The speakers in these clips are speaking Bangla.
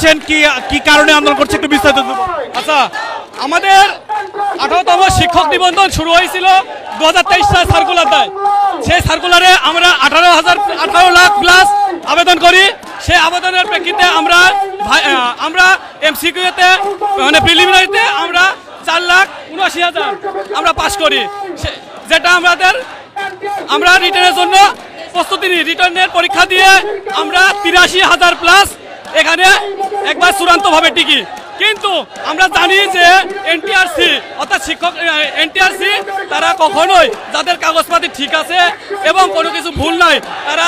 করছেন, কি কি কারণে আন্দোলন করছে একটু বিস্তারিত দেব। আচ্ছা, আমাদের 18তম শিক্ষক নিবন্ধন শুরু হয়েছিল 2023 সাল সার্কুলার দেয়। সেই সার্কুলারে আমরা 18 লাখ প্লাস আবেদন করি। সেই আবেদনের প্রেক্ষিতে আমরা এমসিকিউতে মানে প্রিলিমিনারিতে আমরা 4,79,000 আমরা পাস করি, যেটা আমরা রিটার্নের জন্য প্রস্তুতি নিই। রিটার্নের পরীক্ষা দিয়ে আমরা 83,000 প্লাস এখানে একবার চূড়ান্তভাবে টিকি। কিন্তু আমরা জানি যে এনটিআরসি অর্থাৎ শিক্ষক এনটিআরসি তারা কখনোই যাদের কাগজপাতি ঠিক আছে এবং কোনো কিছু ভুল নাই, তারা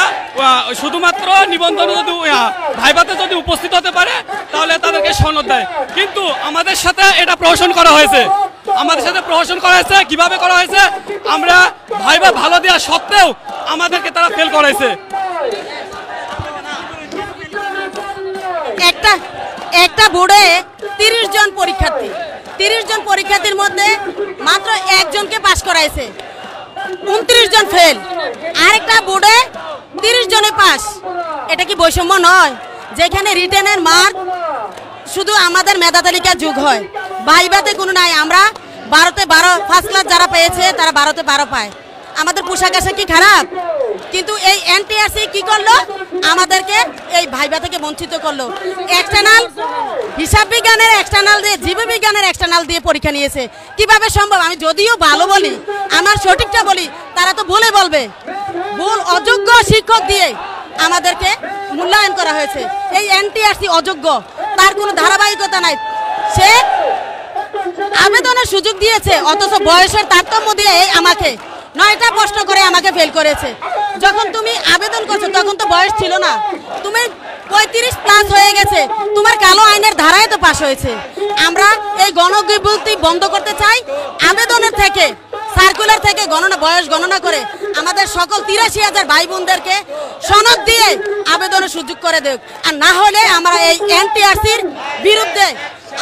শুধুমাত্র নিবন্ধনে যদি ভাইভাতে যদি উপস্থিত হতে পারে তাহলে তাদেরকে সনদ দেয়। কিন্তু আমাদের সাথে এটা প্রহসন করা হয়েছে। কিভাবে করা হয়েছে? আমরা ভাইভা ভালো দেওয়া সত্ত্বেও আমাদেরকে তারা ফেল করাইছে। একটা বোর্ডে 30 জন পরীক্ষার্থীর মধ্যে মাত্র একজনকে পাস করাইছে, 29 জন ফেল। আরেকটা বোর্ডে 30 জনে পাস। এটা কি বৈষম্য নয়? যেখানে রিটেনের মার্ক শুধু আমাদের মেধা তালিকার যুগ হয়, ভাইভাতে কোনো নাই। আমরা 12তে 12 ফার্স্ট ক্লাস যারা পেয়েছে তারা 12তে 12 পায়। আমাদের পোশাক আশাক কি খারাপ? কিন্তু এই এনটিআরসি কি করলো? আমাদেরকে এই ভাইভা থেকে বঞ্চিত করলো। এক্সটার্নাল হিসাব বিজ্ঞানের এক্সটার্নাল দিয়ে, জীববিজ্ঞানের এক্সটার্নাল দিয়ে পরীক্ষা নিয়েছে। কিভাবে সম্ভব? আমি যদিও ভালো বলি, আমার সঠিকটা বলি, তারা তো ভুলে বলবে। ভুল অযোগ্য শিক্ষক দিয়ে আমাদেরকে মূল্যায়ন করা হয়েছে। এই এনটিআরসি অযোগ্য, তার কোনো ধারাবাহিকতা নাই। সে আবেদনের সুযোগ দিয়েছে, অথচ বয়সের তারতম্য দিয়ে আমাকে 9টা প্রশ্ন করে আমাকে ফেল করেছে। যখন তুমি আবেদন করছো তখন তো বয়স ছিল না, তুমি 35 প্লাস হয়ে গেছে, তোমার কালো আইনের ধারায় তো পাশ হয়েছে। আমরা এই গণবিভক্তি বন্ধ করতে চাই। আবেদনের থেকে, সার্কুলার থেকে বয়স গণনা করে আমাদের সকল 83,000 ভাই বোনদেরকে সনদ দিয়ে আবেদনের সুযোগ করে দেব। আর না হলে আমরা এই এনটিআরসির বিরুদ্ধে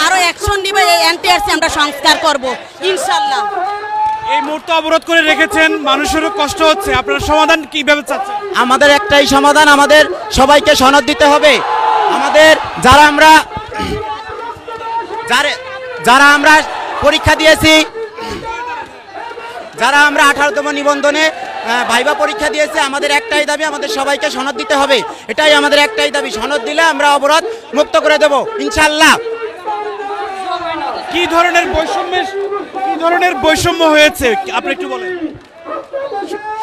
আরো অ্যাকশন নিবে। এই এনটিআরসি আমরা সংস্কার করব ইনশাল্লাহ। এই মুহূর্তে অবরোধ করে রেখেছেন, মানুষেরও কষ্ট হচ্ছে, আপনার সমাধান কিভাবে চাচ্ছেন? আমাদের একটাই সমাধান, আমাদের সবাইকে সনদ দিতে হবে। আমাদের যারা আমরা পরীক্ষা দিয়েছি, যারা আমরা 18তম নিবন্ধনে ভাইভা পরীক্ষা দিয়েছি, আমাদের একটাই দাবি, আমাদের সবাইকে সনদ দিতে হবে। এটাই আমাদের একটাই দাবি। সনদ দিলে আমরা অবরোধ মুক্ত করে দেব ইনশাআল্লাহ। কি ধরনের বৈষম্য হয়েছে আপনি একটু বলেন।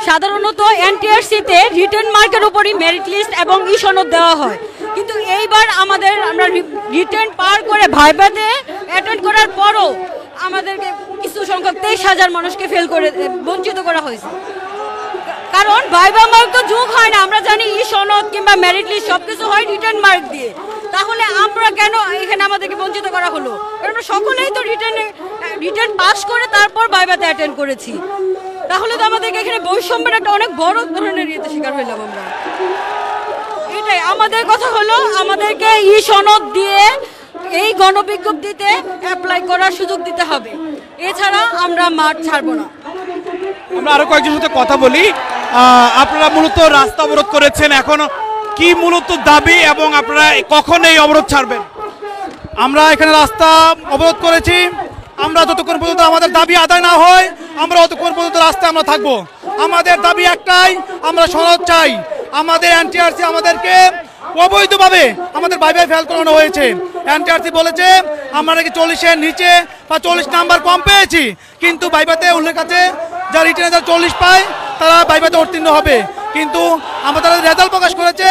সাধারণত এনটিআরসিতে রিটেন মার্কের উপরই মেরিট লিস্ট এবং সনদ দেওয়া হয়, কিন্তু এইবার আমরা রিটেন পার করে ভাইভাতে অ্যাটেন্ড করার পরও আমাদেরকে কিছু সংখ্যক 23,000 মানুষকে ফেল করে বঞ্চিত করা হয়েছে। কারণ ভাইভা মার্ক তো যোগ হয় না। আমরা জানি সনদ কিংবা মেরিট লিস্ট সবকিছু হয় রিটেন মার্ক দিয়ে। তাহলে আমরা কেন এখানে আমাদেরকে বঞ্চিত করা হলো? কারণ আমরা সকলেই তো রিটেন পাস করে তারপর ভাইভাতে অ্যাটেন্ড করেছি। তাহলে তো আমাদেরকে এখানে বৈষম্যের একটা অনেক বড় ধরনের শিকার হইলাম আমরা। এটাই আমাদের কথা হলো, আমাদেরকে সনদ দিয়ে এই গণবিজ্ঞপ্তিতে অ্যাপ্লাই করার সুযোগ দিতে হবে, এছাড়া আমরা মাঠ ছাড়বো না। আমরা আরো কয়েকজনের সাথে কথা বলি। আপনারা মূলত রাস্তা অবরোধ করেছেন, এখন কি মূলত দাবি এবং আপনারা কখন এই অবরোধ ছাড়বেন? আমরা এখানে রাস্তা অবরোধ করেছি। আমরা যতক্ষণ পর্যন্ত আমাদের দাবি আদায় না হয় আমরা ততক্ষণ পর্যন্ত রাস্তায় আমরা থাকবো। আমাদের দাবি একটাই, আমরা সনদ চাই। আমাদের এনটিআরসি আমাদেরকে অবৈধভাবে আমাদের ভাইভায় ফেল করানো হয়েছে। এনটিআরসি বলেছে আমরা নাকি 40-এর নিচে বা 40 নাম্বার কম পেয়েছি, কিন্তু ভাইভাতে উল্লেখ আছে যারা রিটেনে যারা 40 পায় তারা ভাইভাতে উত্তীর্ণ হবে। কিন্তু আমাদের রেজাল্ট প্রকাশ করেছে,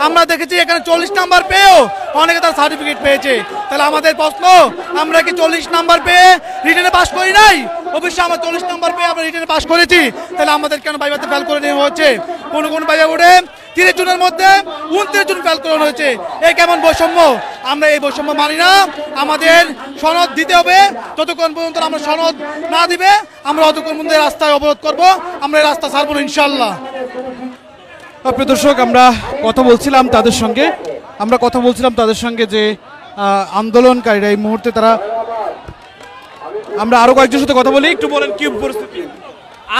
আমরা দেখেছি এখানে 40 নাম্বার পেয়েও অনেকে তার সার্টিফিকেট পেয়েছে। তাহলে আমাদের প্রশ্ন, আমরা কি 40 নাম্বার পেয়ে রিটেনে পাস করি নাই? অবশ্যই আমরা 40 নাম্বার পেয়ে আমরা রিটেনে পাস করেছি। তাহলে আমাদের কেন ভাইভাতে ফেল করে নেওয়া হচ্ছে? কোন ভাইভা বোর্ডে 30 জনের মধ্যে 29 জন ফেল করানো হয়েছে। এই কেমন বৈষম্য? আমরা এই বৈষম্য মানি না। আমাদের সনদ দিতে হবে। যতক্ষণ পর্যন্ত আমরা সনদ না দিবে আমরা ততক্ষণ পর্যন্ত রাস্তায় অবরোধ করব। আমরা এই রাস্তা ছাড়বো না ইনশাআল্লাহ। প্রিয় দর্শক, আমরা কথা বলছিলাম তাদের সঙ্গে যে আন্দোলনকারীরা এই মুহূর্তে তারা, আমরা আরো কয়েকজনের সাথে কথা বলি। একটু বলেন কি পরিস্থিতি?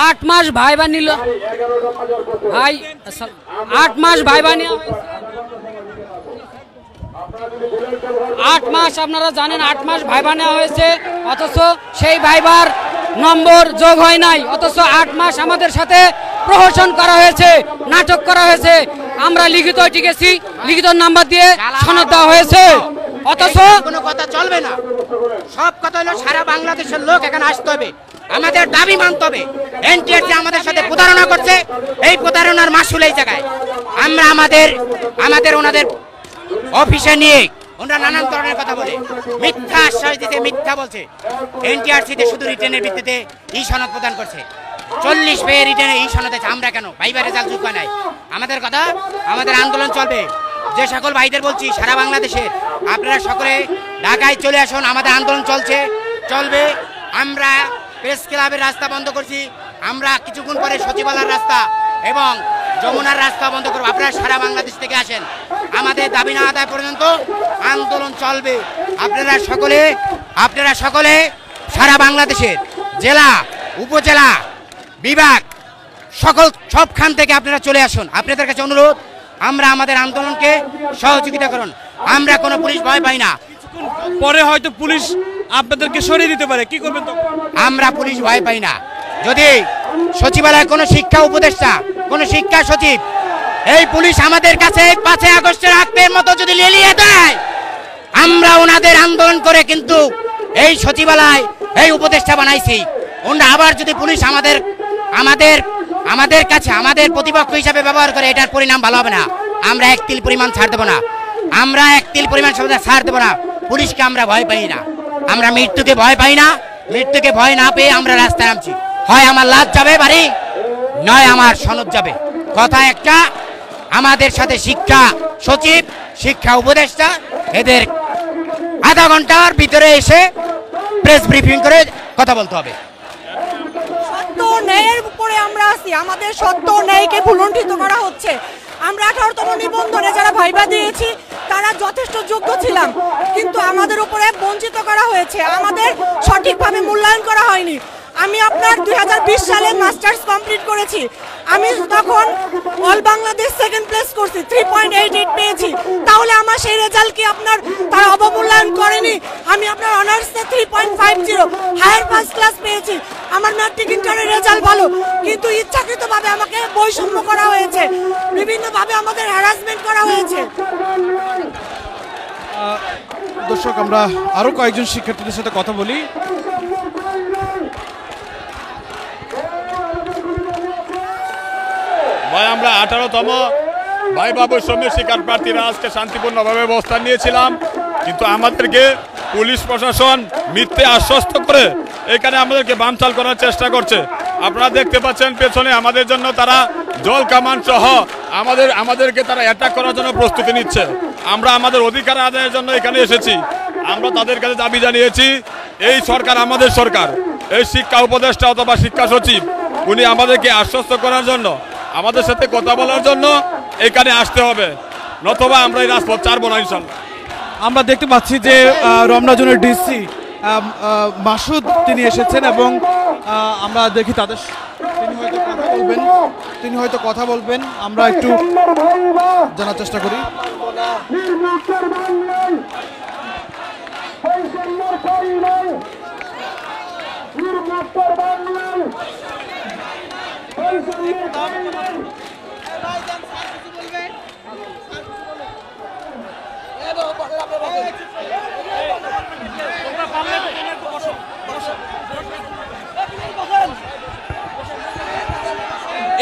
8 মাস ভাইভা নিল ভাই, 8 মাস ভাইভা নেওয়া 8 মাস আপনারা জানেন 8 মাস ভাইবা নেওয়া হয়েছে, অথচ সেই ভাইবার নম্বর যোগ হয় নাই, অথচ 8 মাস আমাদের সাথে প্রহসন করা হয়েছে, নাটক করা হয়েছে। আমরা লিখিত টিকেছি, লিখিত নাম্বার দিয়ে সনদ দেওয়া হয়েছে, অথচ কোনো কথা চলবে না। সব কথা হলো সারা বাংলাদেশের লোক এখানে আসতে হবে, আমাদের দাবি মানতে হবে। এনটিআর যে আমাদের সাথে প্রতারণা করছে, এই প্রতারণার মাসুল এই জায়গায় আমরা আমাদের ওনাদের অফিসে নিয়ে ওনারা নানান ধরনের কথা বলে মিথ্যা আশ্বাস দিতে, মিথ্যা বলছে। এনটিআরসিতে শুধু রিটেনের ভিত্তিতে ই সনদ প্রদান করছে, 40 পেয়ে রিটেনে ই সনদ আছে। আমরা কেন ভাইবা রেজাল্ট যোগ হয় নাই? আমাদের কথা, আমাদের আন্দোলন চলবে। যে সকল ভাইদের বলছি সারা বাংলাদেশের, আপনারা সকলে ঢাকায় চলে আসুন, আমাদের আন্দোলন চলবে। আমরা প্রেস ক্লাবের রাস্তা বন্ধ করছি, আমরা কিছুক্ষণ পরে সচিবালয়ের রাস্তা এবং যমুনার রাস্তা বন্ধ করবো। আপনারা সারা বাংলাদেশ থেকে আসেন, আমাদের দাবি না আদায় পর্যন্ত আন্দোলন চলবে। আপনারা সকলে সারা বাংলাদেশের জেলা, উপজেলা, বিভাগ সবখান থেকে আপনারা চলে আসুন। আপনাদের কাছে অনুরোধ, আমরা আমাদের আন্দোলনকে সহযোগিতা করুন। আমরা কোনো পুলিশ ভয় পাই না। পরে হয়তো পুলিশ আপনাদেরকে সরিয়ে দিতে পারে, কি করবেন তখন? আমরা পুলিশ ভয় পাই না। যদি সচিবালয় কোনো শিক্ষা উপদেষ্টা, কোনো শিক্ষা সচিব, এই পুলিশ আমাদের কাছে 5 আগস্টের আগের মতো যদি লেলিয়ে দেয়, আমরা ওনাদের আন্দোলন করে কিন্তু এই সচিবালয়, এই উপদেষ্টা বানাইছি। ওনারা আবার যদি পুলিশ আমাদের কাছে আমাদের প্রতিপক্ষ হিসাবে ব্যবহার করে, এটার পরিণাম ভালো হবে না। আমরা 1 তিল পরিমাণ ছাড় দেবো না, আমরা 1 তিল পরিমাণ ছাড় দেবো না। পুলিশকে আমরা ভয় পাই না, আমরা মৃত্যুকে ভয় পাই না। মৃত্যুকে ভয় না পেয়ে আমরা রাস্তায় নামছি। হয় আমার লাশ যাবে বাড়ি, নয় আমার সনদ যাবে। কথা একটা, আমাদের সাথে শিক্ষা সচিব, শিক্ষা উপদেষ্টা, এদের আধা ঘন্টার ভিতরে এসে প্রেস ব্রিফিং করে কথা বলতে হবে। সত্য ন্যায়ের উপরে আমরা আছি, আমাদের সত্য ন্যায়কে ভুলুণ্ঠিত করা হচ্ছে। আমরা 18তম নিবন্ধনে যারা ভাইবা দিয়েছি তারা যথেষ্ট যোগ্য ছিলাম, কিন্তু আমাদের উপরে বঞ্চিত করা হয়েছে, আমাদের সঠিকভাবে মূল্যায়ন করা হয়নি। আমি আপনার 2020 সালে মাস্টার্স কমপ্লিট করেছি, আমি তখন অল বাংলাদেশ সেকেন্ড প্লেস করছি, 3.88 পেয়েছি। তাহলে আমার সেই রেজাল্ট কি আপনার তারা অবমূল্যায়ন করেনি? আমি আপনার অনার্সে 3.50 হায়ার ফার্স্ট ক্লাস পেয়েছি, আমার ম্যাট্রিক ইন্টারের রেজাল্ট ভালো, কিন্তু ইচ্ছাকৃতভাবে আমাকে বৈষম্য করা হয়েছে, বিভিন্নভাবে আমাদের হ্যারাসমেন্ট করা হয়েছে। দর্শক, আমরা আরো কয়েকজন শিক্ষার্থীদের সাথে কথা বলি। ভাই, আমরা 18তম ভাইবা বৈষম্যের শিকার প্রার্থীরা আজকে শান্তিপূর্ণভাবে অবস্থান নিয়েছিলাম, কিন্তু আমাদেরকে পুলিশ প্রশাসন মিথ্যে আশ্বস্ত করে এখানে আমাদেরকে বানচাল করার চেষ্টা করছে। আপনারা দেখতে পাচ্ছেন পেছনে আমাদের জন্য তারা জল কামান সহ আমাদেরকে তারা অ্যাটাক করার জন্য প্রস্তুতি নিচ্ছে। আমরা আমাদের অধিকার আদায়ের জন্য এখানে এসেছি। আমরা তাদের কাছে দাবি জানিয়েছি, এই সরকার আমাদের সরকার, এই শিক্ষা উপদেষ্টা অথবা শিক্ষা সচিব উনি আমাদেরকে আশ্বস্ত করার জন্য, আমাদের সাথে কথা বলার জন্য এখানে আসতে হবে, নতুবা আমরা এই রাজপথ ছাড়বো না ইনশাল্লাহ। আমরা দেখতে পাচ্ছি যে রমনা জোনের ডিসি মাসুদ তিনি এসেছেন এবং আমরা দেখি তিনি হয়তো কথা বলবেন। আমরা একটু জানার চেষ্টা করি।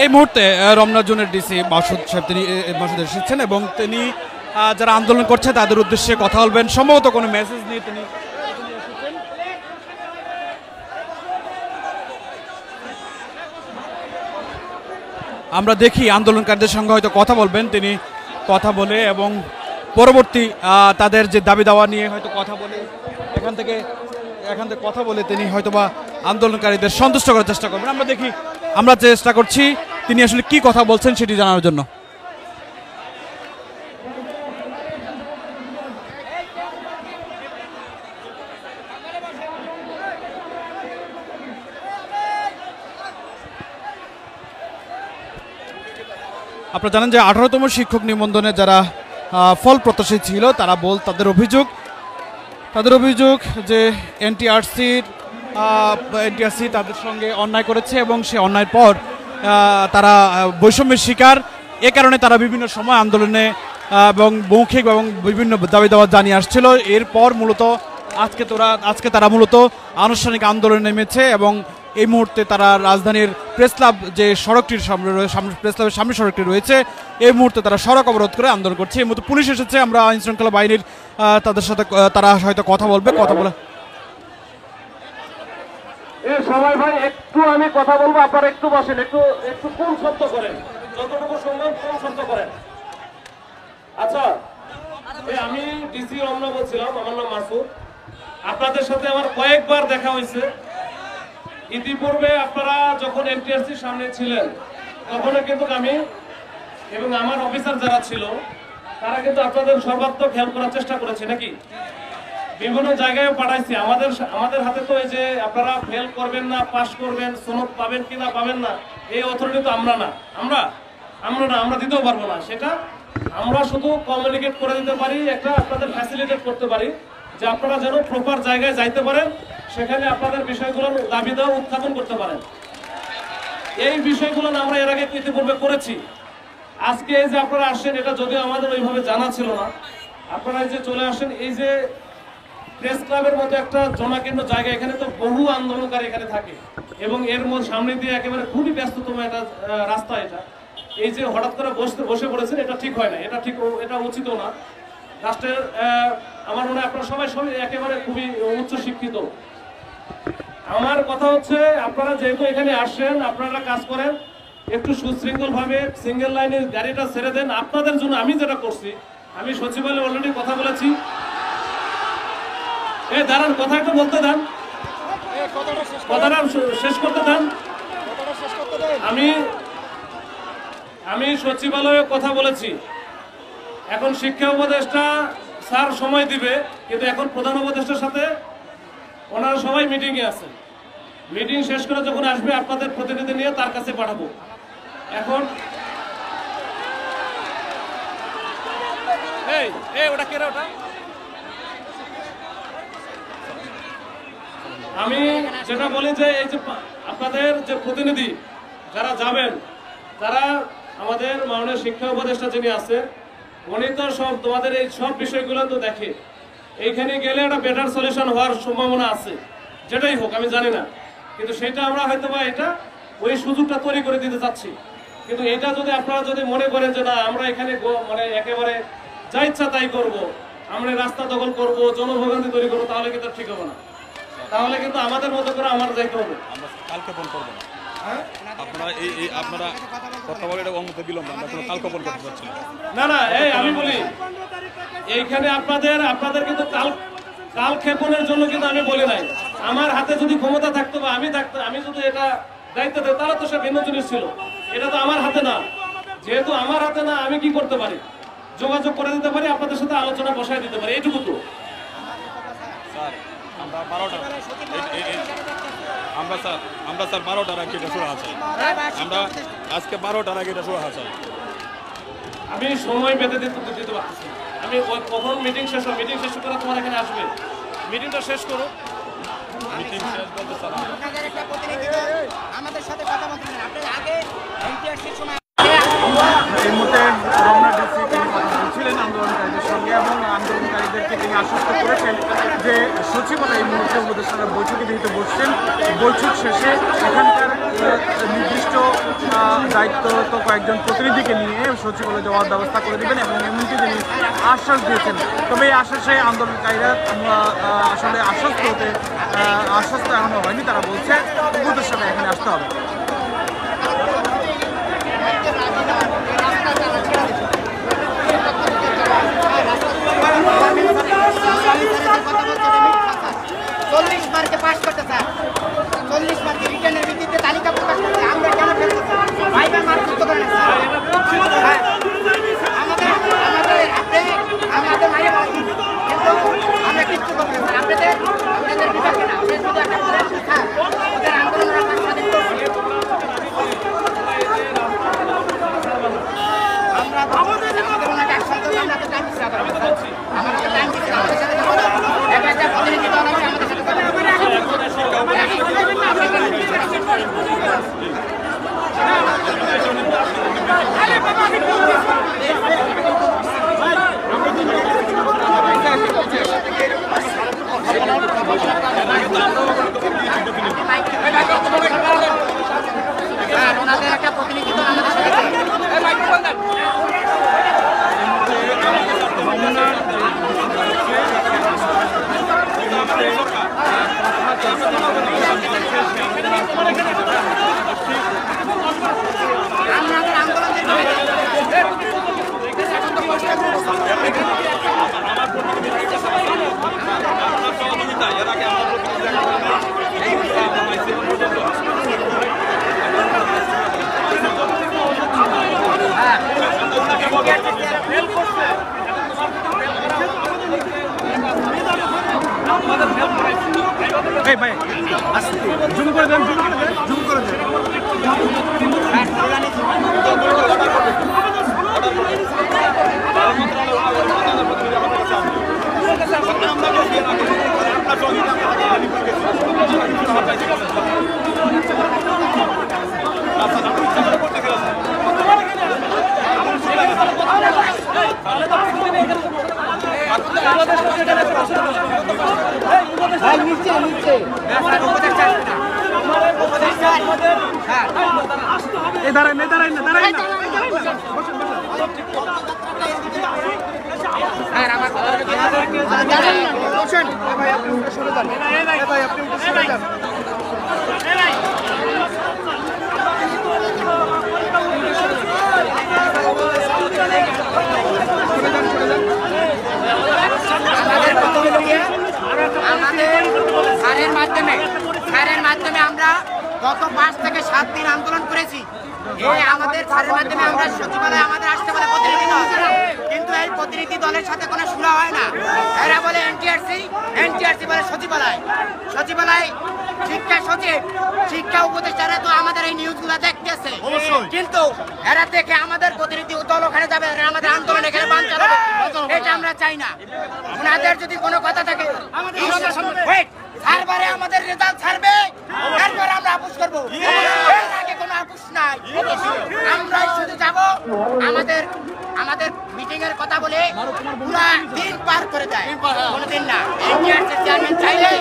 এই মুহূর্তে রমনা জোনের ডিসি মাসুদ সাহেব তিনি এসেছেন এবং তিনি যারা আন্দোলন করছে তাদের উদ্দেশ্যে কথা বলবেন, সম্ভবত কোনো মেসেজ নিয়ে তিনি এসেছেন। আমরা দেখি আন্দোলনকারীদের সঙ্গে হয়তো কথা বলবেন, তিনি কথা বলে এবং পরবর্তী তাদের যে দাবি দাওয়া নিয়ে হয়তো কথা বলে এখান থেকে কথা বলে তিনি হয়তোবা আন্দোলনকারীদের সন্তুষ্ট করার চেষ্টা করবেন। আমরা দেখি, আমরা চেষ্টা করছি তিনি আসলে কি কথা বলছেন সেটি জানার জন্য। আপনারা জানেন যে 18তম শিক্ষক নিবন্ধনে যারা ফল প্রত্যাশী ছিল। তাদের অভিযোগ যে এনটিআরসি তাদের সঙ্গে অন্যায় করেছে এবং সে অন্যায়ের পর তারা বৈষম্যের শিকার। এ কারণে তারা বিভিন্ন সময় আন্দোলনে এবং মৌখিক এবং বিভিন্ন দাবি দাওয়া জানিয়ে আসছিল। এরপর মূলত আজকে তারা মূলত আনুষ্ঠানিক আন্দোলনে নেমেছে এবং এই মুহূর্তে তারা রাজধানীর প্রেস ক্লাব যে সড়কটির প্রেস ক্লাবের সামনে সড়কটি রয়েছে এই মুহূর্তে তারা সড়ক অবরোধ করে আন্দোলন করছে। এই মুহূর্তে পুলিশ এসেছে, আমরা আইন শৃঙ্খলা বাহিনীর তাদের সাথে তারা হয়তো কথা বলে। সবাই ভাই একটু আমি কথা বলবো, আপনারা একটু বসেন, একটু কম শব্দ করেন, যতটুকু সম্ভব কম শব্দ করেন। আচ্ছা, আমি ডিসি রমনা বলছিলাম, আমার নাম মাসুদ। আপনাদের সাথে আমার কয়েকবার দেখা হয়েছে। ইতিপূর্বে আপনারা যখন এনটিআরসির সামনে ছিলেন তখন কিন্তু আমি এবং আমার অফিসার যারা ছিল তারা কিন্তু আপনাদের সর্বাত্মক হেল্প করার চেষ্টা করেছে, নাকি বিভিন্ন জায়গায় পাঠাইছি। আমাদের হাতে তো এই যে আপনারা ফেল করবেন না, পাস করবেন, সনদ পাবেন কিনা পাবেন না, এই অথরিটি তো আমরা না, আমরা দিতেও পারবো না। সেটা আমরা শুধু কমিউনিকেট করে দিতে পারি, একটা আপনাদের ফ্যাসিলিটেট করতে পারি যে আপনারা যেন প্রপার জায়গায় যাইতে পারেন, সেখানে আপনাদের বিষয়গুলো দাবি দেওয়া উত্থাপন করতে পারেন। এই বিষয়গুলো আমরা এর আগে ইতিপূর্বে করেছি। আজকে এই যে আপনারা আসেন, এটা যদিও আমাদের ওইভাবে জানা ছিল না, আপনারা এই যে চলে আসেন, এই যে প্রেস ক্লাবের মতো একটা জনাকীর্ণ জায়গা, এখানে তো বহু আন্দোলনকারী এখানে থাকে এবং এর মধ্যে সামনে দিয়ে একেবারে খুবই ব্যস্ততম একটা রাস্তা। এটা এই যে হঠাৎ করে বসে পড়েছেন, এটা ঠিক হয় না, এটা উচিত না। রাষ্ট্রের আমার মনে হয় আপনারা সবাই একেবারে খুবই উচ্চ শিক্ষিত। আমার কথা হচ্ছে, আপনারা যেহেতু এখানে আসেন, আপনারা কাজ করেন, একটু সুশৃঙ্খল ভাবে সিঙ্গেল লাইনে গাড়িটা ছেড়ে দেন। আপনাদের জন্য আমি যেটা করছি, আমি সচিবালয়ে অলরেডি কথা বলেছি। দাঁড়ান, কথা একটু বলতে দেন, কথাটা শেষ করতে দেন। আমি সচিবালয়ে কথা বলেছি। এখন শিক্ষা উপদেষ্টা স্যার সময় দিবে, কিন্তু এখন প্রধান উপদেষ্টার সাথে ওনারা সবাই মিটিংয়ে আছে। মিটিং শেষ করে যখন আসবে আপনাদের প্রতিনিধি নিয়ে তার কাছে পাঠাবো। এখন আমি যেটা বলি যে এই যে আপনাদের যে প্রতিনিধি যারা যাবেন, তারা আমাদের মাননীয় শিক্ষা উপদেষ্টা যিনি আছে, উনি তো সব তোমাদের এই সব বিষয়গুলো তো দেখে। এইখানে গেলে একটা বেটার সলিউশন হওয়ার সম্ভাবনা আছে, যেটাই হোক আমি জানি না, কিন্তু সেটা আমরা হয়তো বা এটা ওই সুযোগটা তৈরি করে দিতে চাচ্ছি। কিন্তু এটা যদি আপনারা যদি মনে করেন যে না আমরা এখানে মানে একেবারে যা ইচ্ছা তাই করব, আমরা রাস্তা দখল করব, জনভোগান্তি তৈরি করবো, তাহলে কিন্তু ঠিক হবে না। তাহলে কিন্তু আমাদের মতো করে আমার যাইতে হবে। কালকে ফোন করবো না, আপনারা কথা বলে এটা অনুমতি দিলাম না, আমরা কালকে ফোন করতে পারছি না। না, এই আমি বলি এইখানে আপনাদের কিন্তু কাল ক্ষেপণের জন্য কিন্তু আমি বলি নাই। আমার হাতে যদি ক্ষমতা থাকতো বা আমি যদি এটা দায়িত্ব দিই, তাহলে তো সে ভিন্ন জিনিস ছিল। এটা তো আমার হাতে না, যেহেতু আমার হাতে না, আমি কি করতে পারি? যোগাযোগ করে দিতে পারি, আপনাদের সাথে আলোচনা বসায় দিতে পারি, এইটুকু তো। আমরা 12টার আগে এটা শুরু আছে, আমরা আজকে 12টার আগে এটা শুরু আছে। আমি সময় বেঁধে দিতে পারছি। আমি কখন মিটিং শেষ হবে, মিটিং শেষ করে তোমার এখানে আসবে, মিটিংটা শেষ করো। মিটিং শেষ বলতে স্যার আমাদের সাথে কথা বলতে আপনার আগে এনটিআরসির সময় এই মুহূর্তে রমনা ডিসি তিনি কথা বলছিলেন আন্দোলনকারীদের সঙ্গে এবং আন্দোলনকারীদেরকে তিনি আশ্বস্ত করেছেন যে সচিবালয় এই মুহূর্তে উপদেষ্টারা বৈঠকে যেহেতু বসছেন, বৈঠক শেষে এখানকার নির্দিষ্ট দায়িত্বরত কয়েকজন প্রতিনিধিকে নিয়ে সচিবালয়ে যাওয়ার ব্যবস্থা করে দেবেন এবং এমনকি তিনি আশ্বাস দিয়েছেন। তবে এই আশ্বাসে আন্দোলনকারীরা আসলে আশ্বস্ত এখনো হয়নি। তারা বলছে উপদেষ্টারা এখানে আসতে হবে। মার্কে পাস করতে স্যার, 40 মার্কে রিটার্নের ভিত্তিতে তালিকা প্রকাশ করতে আমরা কেন ফেলতে স্যার? ভাইবা মার্ক করতে পারেন স্যার। আমাদের মাইরে কিন্তু আমরা কিচ্ছু করবো না। আপনাদের বিভাগে না, শুধু একটা স্যার ওদের আন্দোলনের আমরা স্বাধীন করছি। আমরা আমাদের ওনাকে একসাথে আমরা স্যারের মাধ্যমে আমরা গত 5 থেকে 7 দিন আন্দোলন করেছি। আমাদের স্যারের মাধ্যমে আমরা সচিবালয়ে আমাদের আসতে বলে প্রতিনিধি দল, কিন্তু এই প্রতিনিধি দলের সাথে কোনো সুরা হয় না। এরা বলে এনটিআরসি বলে সচিবালয় শিক্ষা সচিব, শিক্ষা উপদেষ্টারা তো আমাদের এই নিউজগুলো দেখতেছে, কিন্তু এরা দেখে আমাদের প্রতিনিধি দল ওখানে যাবে, আমাদের আন্দোলন এখানে বান চালাবে, এটা আমরা চাই না। ওনাদের যদি কোনো কথা থাকে সারবারে আমাদের রেজাল্ট ছাড়বে, এরপর আমরা আপোষ করবো, এর আগে কোনো আপোষ নাই। আমরা শুধু যাব আমাদের মিটিং এর কথা বলে পুরা দিন পার করে দেয়, কোনোদিন না। এনটিআরসি চেয়ারম্যান চাইলে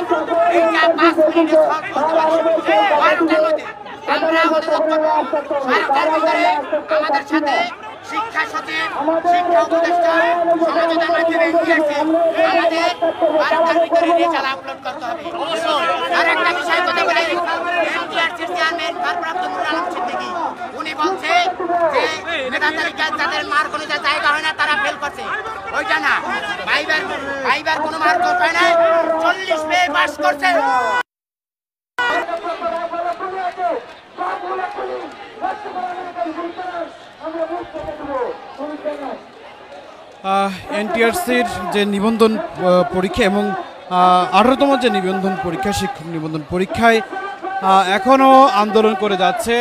এইটা 5 মিনিটে সলভ করতে পারে। আমরা অনুরোধ করবো সরকার ভিতরে আমাদের সাথে শিক্ষা সচিব, শিক্ষা উপদেষ্টা সমঝোতার মাধ্যমে এনটিআরসি আমাদের বারোটার ভিতরে রেজাল্ট আপলোড করতে হবে। আর একটা বিষয় কথা বলে, এনটিআরসির চেয়ারম্যান ভারপ্রাপ্ত নুরুল আলম সিদ্দিকী উনি বলছে যে মেধা তালিকায় যাদের মার কোনো জায়গা হয় না তারা ফেল করছে, ওইটা না, ভাইবার কোনো মার্ক হয় না, 40 পেয়ে পাস করছে। এনটিআরসির যে নিবন্ধন পরীক্ষা এবং 18তম যে নিবন্ধন পরীক্ষা, শিক্ষক নিবন্ধন পরীক্ষায় এখনও আন্দোলন করে যাচ্ছে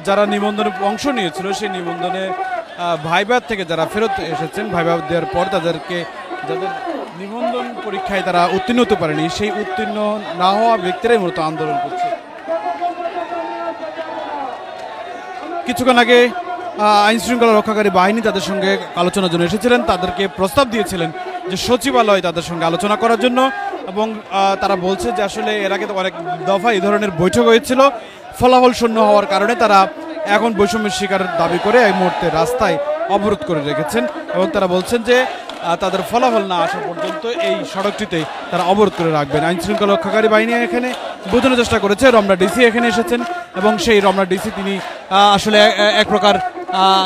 যারা নিবন্ধনে অংশ নিয়েছিল। সেই নিবন্ধনে ভাইবার থেকে যারা ফেরত এসেছেন, ভাইবা দেওয়ার পর তাদেরকে যাদের নিবন্ধন পরীক্ষায় তারা উত্তীর্ণ হতে পারেনি, সেই উত্তীর্ণ না হওয়া ব্যক্তিরাই মূলত আন্দোলন করছে। কিছুক্ষণ আগে আইন শৃঙ্খলা রক্ষাকারী বাহিনী তাদের সঙ্গে আলোচনার জন্য এসেছিলেন, তাদেরকে প্রস্তাব দিয়েছিলেন যে সচিবালয় তাদের সঙ্গে আলোচনা করার জন্য, এবং তারা বলছে যে আসলে এর আগে তো অনেক দফা এই ধরনের বৈঠক হয়েছিল, ফলাফল শূন্য হওয়ার কারণে তারা এখন বৈষম্যের শিকার দাবি করে এই মুহূর্তে রাস্তায় অবরোধ করে রেখেছেন, এবং তারা বলছেন যে তাদের ফলাফল না আসা পর্যন্ত এই সড়কটিতে তারা অবরোধ করে রাখবেন। আইন শৃঙ্খলা রক্ষাকারী বাহিনী এখানে বোঝানোর চেষ্টা করেছে, রমনা ডিসি এখানে এসেছেন এবং সেই রমনা ডিসি তিনি আসলে এক প্রকার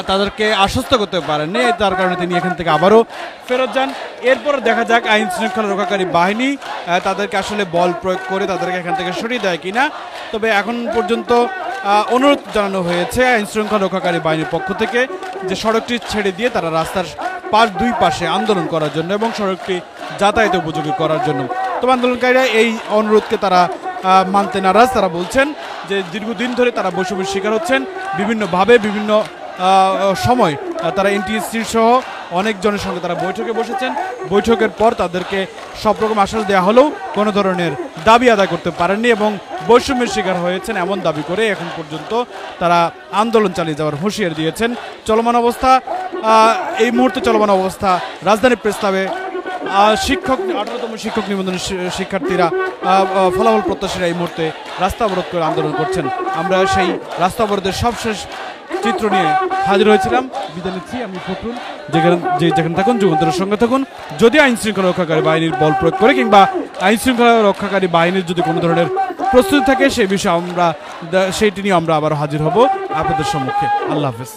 তাদেরকে আশ্বস্ত করতে পারেননি, তার কারণে তিনি এখান থেকে আবারও ফেরত যান। এরপর দেখা যাক আইন শৃঙ্খলা রক্ষাকারী বাহিনী তাদেরকে আসলে বল প্রয়োগ করে তাদেরকে এখান থেকে সরিয়ে দেয় কিনা। তবে এখন পর্যন্ত অনুরোধ জানানো হয়েছে আইন শৃঙ্খলা রক্ষাকারী বাহিনীর পক্ষ থেকে যে সড়কটি ছেড়ে দিয়ে তারা রাস্তার দুই পাশে আন্দোলন করার জন্য এবং সড়কটি যাতায়াত উপযোগী করার জন্য। তবে আন্দোলনকারীরা এই অনুরোধকে তারা মানতে নারাজ। তারা বলছেন যে দীর্ঘদিন ধরে তারা বৈষম্যের শিকার হচ্ছেন, বিভিন্নভাবে বিভিন্ন সময় তারা এনটিএসসির সহ অনেকজনের সঙ্গে তারা বৈঠকে বসেছেন। বৈঠকের পর তাদেরকে সব রকম আশ্বাস দেওয়া হলেও কোনো ধরনের দাবি আদায় করতে পারেননি এবং বৈষম্যের শিকার হয়েছেন এমন দাবি করে এখন পর্যন্ত তারা আন্দোলন চালিয়ে যাওয়ার হুঁশিয়ারি দিয়েছেন। চলমান অবস্থা এই মুহূর্তে চলমান অবস্থা রাজধানী প্রেস ক্লাবে 18তম শিক্ষক নিবন্ধন শিক্ষার্থীরা ফলাফল প্রত্যাশীরা এই মুহূর্তে রাস্তা অবরোধ করে আন্দোলন করছেন। আমরা সেই রাস্তা অবরোধের সবশেষ চিত্র নিয়ে হাজির হয়েছিলাম। বিদায় নিচ্ছি, আমি ফখরুল। যেখানে থাকুন যুগান্তরের সঙ্গে থাকুন। যদি আইন শৃঙ্খলা রক্ষাকারী বাহিনীর বল প্রয়োগ করে কিংবা আইন শৃঙ্খলা রক্ষাকারী বাহিনীর যদি কোনো ধরনের প্রস্তুতি থাকে সেই বিষয়ে সেইটি নিয়ে আমরা আবার হাজির হব আপনাদের সম্মুখে। আল্লাহ হাফেজ।